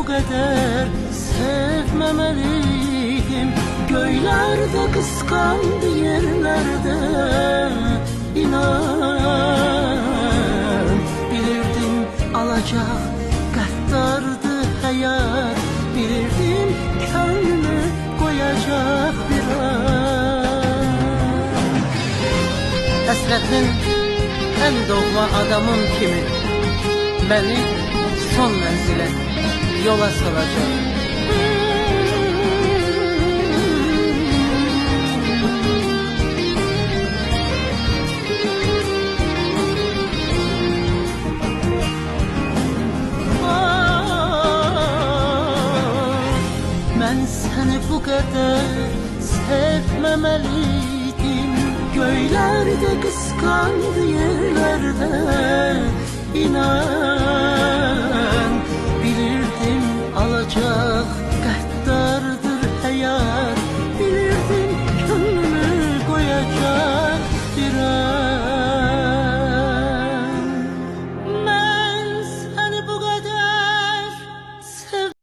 bu kadar sevmemeliydim. Göylerde kıskandı yerlerde, inan bilirdim alacak qəddardı hayat. Bilirdim könlümü koyacak bir an. Həsrətin ən doğma adamım kimi beni son mənzilə yola salacak. Ben seni bu kadar sevmemeliydim. Göylerde kıskandı yerlerde, inan